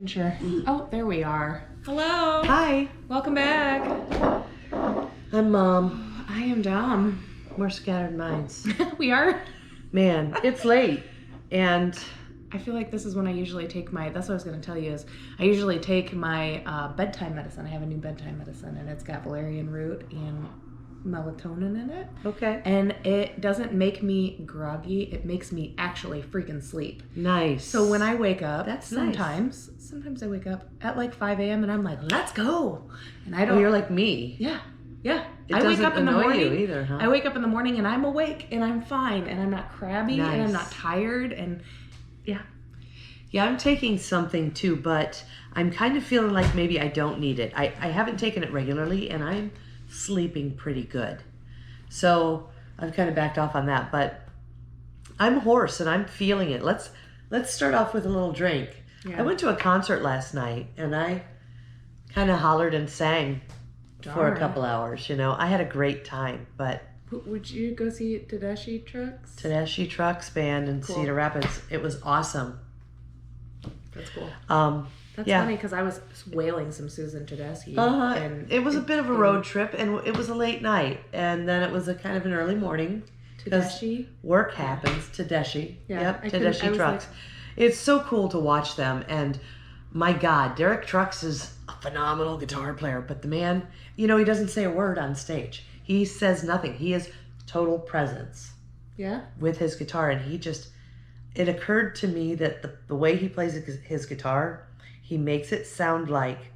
Sure. Oh, there we are. Hello. Hi. Welcome back. I'm Mom. I am Dom. We're scattered minds. We are? Man, it's late. And I feel like this is when I usually take my, that's what I was going to tell you is, I usually take my bedtime medicine. I have a new bedtime medicine and it's got valerian root and melatonin in it. okay. And it doesn't make me groggy. It makes me actually freaking sleep. Nice. So when I wake up, That's sometimes I wake up at like 5 a.m. and I'm like, let's go. And I don't. Oh, you're like me. Yeah. It I wake doesn't up in the annoy morning. you either, huh? I wake up in the morning and I'm awake and I'm fine and I'm not crabby and I'm Nice. not tired and yeah. Yeah, I'm taking something too, but I'm kind of feeling like maybe I don't need it. I haven't taken it regularly and I'm sleeping pretty good. So I've kind of backed off on that, but I'm hoarse and I'm feeling it. Let's start off with a little drink. Yeah. I went to a concert last night and I kind of hollered and sang for a Darn. couple hours. You know, I had a great time, but Would you go see Tedeschi Trucks? Tedeschi Trucks Band in Cool. Cedar Rapids, it was awesome. That's cool. That's Yeah. funny because I was wailing some Susan Tedeschi. And It was a bit of a road trip and it was a late night and then it was a kind of an early morning. Tedeschi? Work happens. Tedeschi. Yeah, Yep, I couldn't- Tedeschi I was Trucks. like- It's so cool to watch them. And my God, Derek Trucks is a phenomenal guitar player. But the man, you know, he doesn't say a word on stage. He says nothing. He is total presence Yeah? with his guitar. And it occurred to me that the way he plays his guitar, he makes it sound like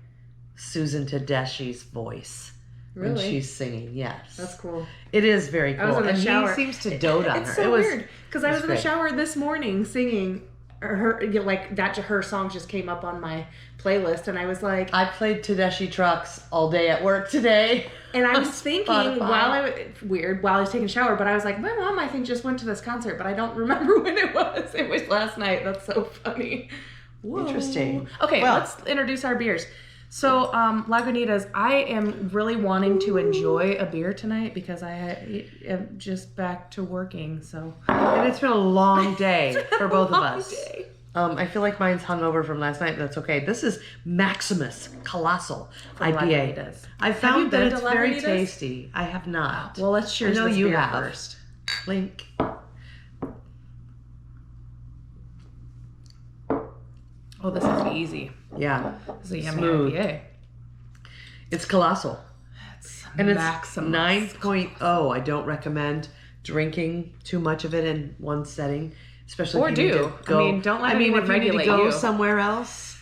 Susan Tedeschi's voice. When Really? she's singing, yes. That's cool. It is very cool. I was in the and shower. he seems to dote on It's her. so it was weird because I was in the great. shower this morning singing her, you know, like that. Her song just came up on my playlist, and I was like, I played Tedeschi Trucks all day at work today. and I on was thinking Spotify. while I was taking a shower, but I was like, my mom, I think just went to this concert, but I don't remember when it was. It was last night. That's so funny. Whoa. Interesting. Okay, Well- let's introduce our beers. So, Lagunitas, I am really wanting to enjoy a beer tonight because I am just back to working, so. And it's been a long day for both of Long us. day. I feel like mine's hungover from last night, but that's okay. This is Maximus Colossal From IPA. Lagunitas. I you found that been it's to very Lagunitas? tasty. I have not. Well, let's cheers I know this you beer have. first. Clink. Oh, this is easy. Yeah. This is a yummy Smooth. IPA. It's colossal. It's And it's Maximus. 9.0. I don't recommend drinking too much of it in one setting, especially Or if you need do. to go. I mean, don't let anyone if you need regulate to go you. somewhere else,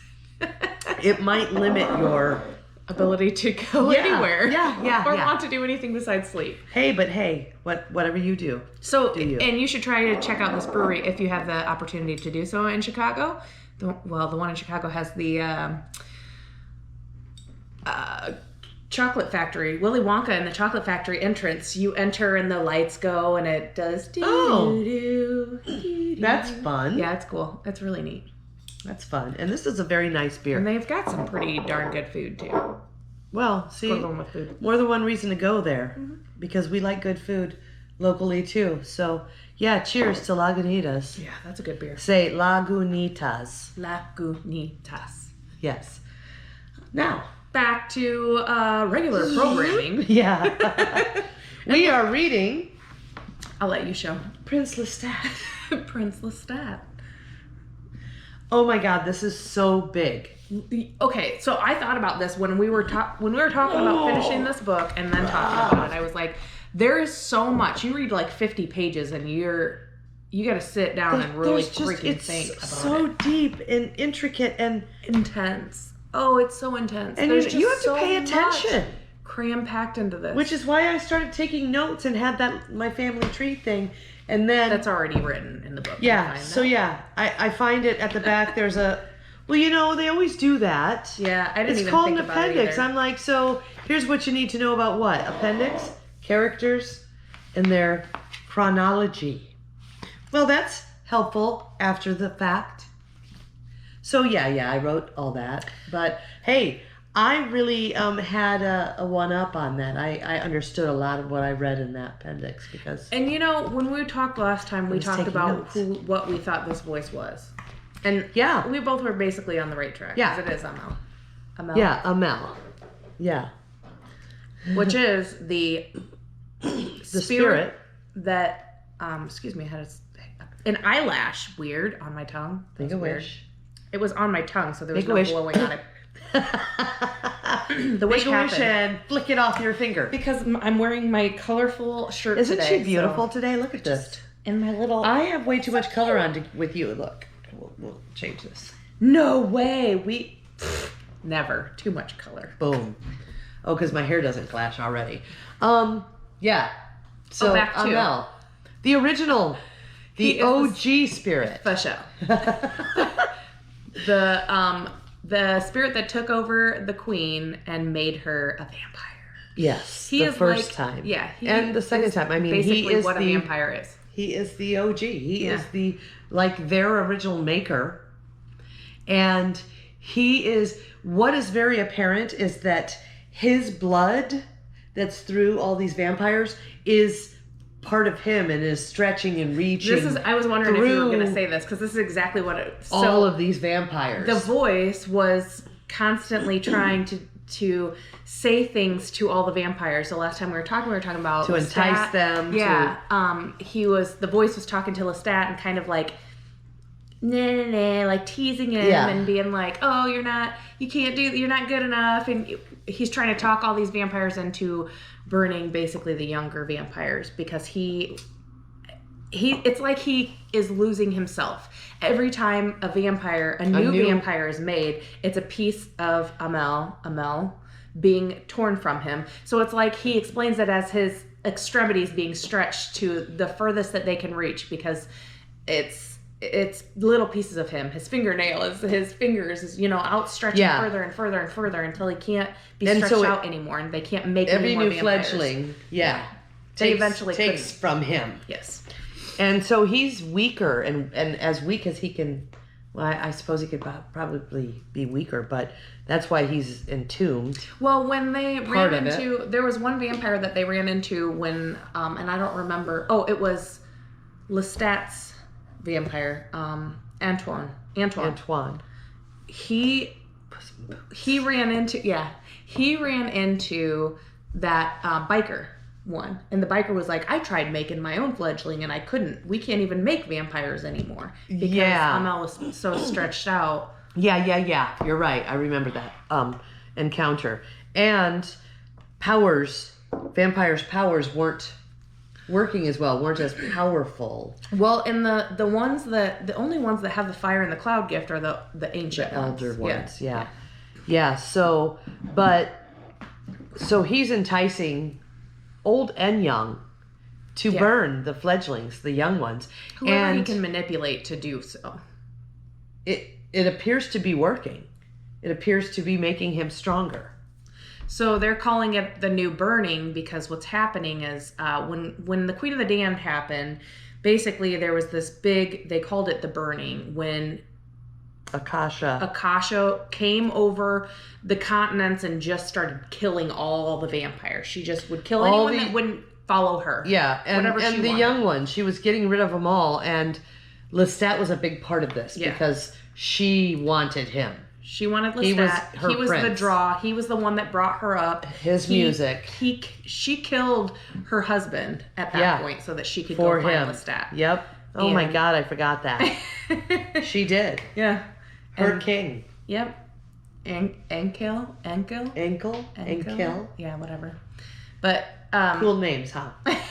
it might limit your. Ability to go Yeah, anywhere. yeah, Or yeah. want to do anything besides sleep. Hey, whatever you do. So, Do you? and you should try to check out this brewery if you have the opportunity to do so in Chicago. The one in Chicago has the chocolate factory, Willy Wonka and the chocolate factory entrance. You enter and the lights go and it does That's fun. Yeah, it's cool. It's really neat. That's fun. And this is a very nice beer. And they've got some pretty darn good food too. Well, see, We're going with food. more than one reason to go there because we like good food locally too. So, yeah, cheers to Lagunitas. Yeah, that's a good beer. Say Lagunitas. Lagunitas. Yes. Now, Back to regular programming. yeah. We are reading I'll let you show. Prince Lestat. Prince Lestat. Oh my God, this is so big. Okay, so I thought about this when we were talking about finishing this book and then talking about it. I was like, there is so much. You read like 50 pages and you got to sit down and really freaking think about so it. deep and intricate and Intense. Oh, it's so intense. and There's you just have to pay so much attention. cram packed into this. Which is why I started taking notes and had that my family tree thing, and then that's already written in the book. yeah. So yeah, I find it at the back. There's a well, you know they always do that. Yeah, I didn't It's even called think an about it appendix. either. I'm like, so here's what you need to know about what appendix, characters, and their chronology. Well, that's helpful after the fact. So yeah, I wrote all that. But hey, I really had a one-up on that. I understood a lot of what I read in that appendix because... And you know, when we talked last time, we was talked taking about notes. what we thought this voice was. And Yeah. we both were basically on the right track. Yeah. 'Cause it is Amel. Amel. Yeah, Amel. Yeah. Which is the spirit that, excuse me, I had an eyelash weird on my tongue. Make a weird. wish. It was on my tongue, so there was Make a no wish. blowing on it. The wish Make a wish happened. and flick it off your finger. Because I'm wearing my colorful shirt Isn't today. she beautiful so today? Look at this. in my little... I have way too much color on with you. Look. We'll change this. No way. Never. Too much color. Boom. Oh, because my hair doesn't clash already. Yeah. So, back to- Amel. The original. He The is OG spirit. For sure. The spirit that took over the queen and made her a vampire. Yes. He the is first like, time. Yeah. And the second time. I mean, basically he is what a the vampire is. He is the OG. He Yeah. is their original maker. And he is, what is very apparent is that his blood that's through all these vampires is part of him and is stretching and reaching. I was wondering if you were going to through say this, because this is exactly what it... all of these vampires. The voice was constantly trying to say things to all the vampires. The last time we were talking about to Lestat. entice them. Yeah. The voice was talking to Lestat and kind of like, nah, like teasing him and being like, oh, you're not good enough. And he's trying to talk all these vampires into burning basically the younger vampires, because it's like he is losing himself. Every time a new vampire is made, it's a piece of Amel being torn from him. So it's like he explains it as his extremities being stretched to the furthest that they can reach, because it's little pieces of him. His fingernails, his fingers is, outstretching further and further and further until he can't be stretched out anymore, and they can't make every any more new vampires. fledgling. Yeah. They eventually takes from him. Yes. And so he's weaker, and as weak as he can. Well, I suppose he could probably be weaker, but that's why he's entombed. Well, when they there was one vampire that they ran into when, and I don't remember. Oh, it was Lestat's vampire, Antoine. He ran into that biker one, and the biker was like, I tried making my own fledgling and I couldn't. We can't even make vampires anymore because Amel was so stretched out. Yeah. You're right. I remember that encounter. And vampires' powers weren't working as well, weren't as powerful. Well, and the only ones that have the fire and the cloud gift are the ancient elder ones. Yeah. So he's enticing old and young to burn the fledglings, the young ones. Whoever he can manipulate to do so. It appears to be working. It appears to be making him stronger. So they're calling it the new burning, because what's happening is when the Queen of the Damned happened, basically there was this big, they called it the burning, when Akasha came over the continents and just started killing all the vampires. She just would kill anyone that wouldn't follow her. Yeah, and the young ones, she was getting rid of them all, and Lestat was a big part of this because she wanted him. She wanted Lestat. He was the draw. He was the one that brought her up. Music. She killed her husband at that point so that she could go find Lestat. Yep. Oh my God, I forgot that. She did. Yeah. Her king. Yep. Ankil. Yeah, whatever. But cool names, huh? Yeah.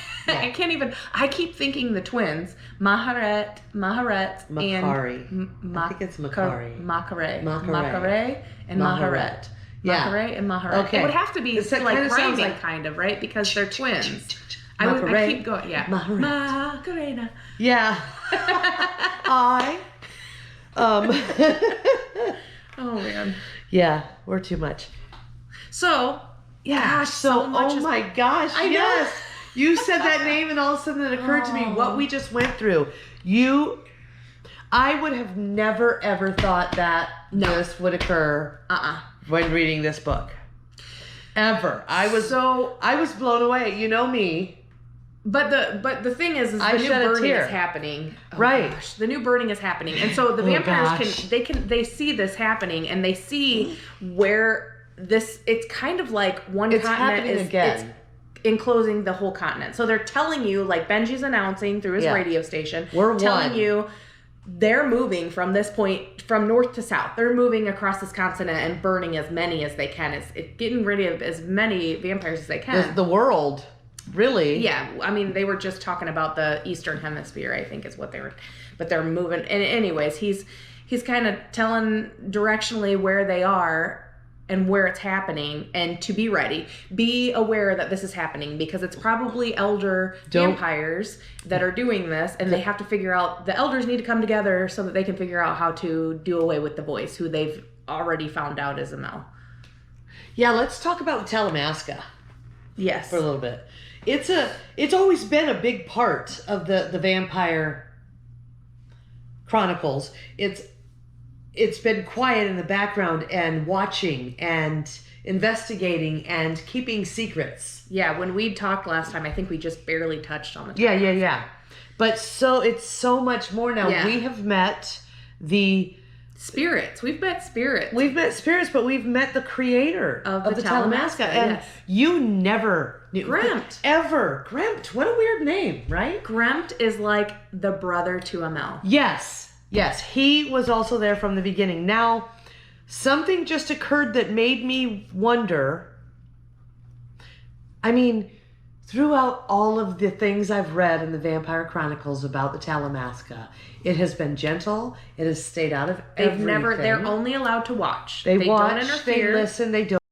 I keep thinking the twins, Maharet, Makari. and I think it's Makari. Makare, and Yeah. Maharet. Makare and Maharet. Okay. It would have to be like rhyming, kind of, right? Because they're twins. I keep going, yeah. Macarena. Yeah. Oh man. Yeah, we're too much. So, gosh, oh my gosh, yes. You said that name and all of a sudden it occurred to me what we just went through. I would have never ever thought that this would occur when reading this book. Ever. I was blown away. You know me. But the thing is I the new shed a burning tear. is happening. Oh, Right. Gosh, the new burning is happening, and so the Oh, vampires gosh. they see this happening, and they see where this. It's kind of like one It's continent happening is again. It's enclosing the whole continent. So they're telling you, like Benji's announcing through his Yeah. radio station, We're telling one. you. They're moving from this point, from north to south. They're moving across this continent and burning as many as they can. It's getting rid of as many vampires as they can. The world, really. Yeah, I mean, they were just talking about the Eastern Hemisphere, I think is what they were, but they're moving. And anyways, he's kind of telling directionally where they are and where it's happening, and to be ready. Be aware that this is happening, because it's probably elder vampires that are doing this, and they have to figure out, the elders need to come together so that they can figure out how to do away with the voice, who they've already found out is Amel. Yeah, let's talk about Talamasca Yes. for a little bit. It's always been a big part of the Vampire Chronicles. It's been quiet in the background and watching and investigating and keeping secrets. Yeah, when we talked last time, I think we just barely touched on the Yeah. But it's so much more now. Yeah. We have met the spirits. We've met spirits. We've met spirits, but we've met the creator Of the Talamasca. Talamasca, And yes. you never knew. Gremt. Ever. Gremt. What a weird name, right? Gremt is like the brother to Amel. Yes. He was also there from the beginning. Now, something just occurred that made me wonder. I mean, throughout all of the things I've read in the Vampire Chronicles about the Talamasca, it has been gentle. It has stayed out of everything. They're only allowed to watch. They watch, don't interfere. they listen, they don't.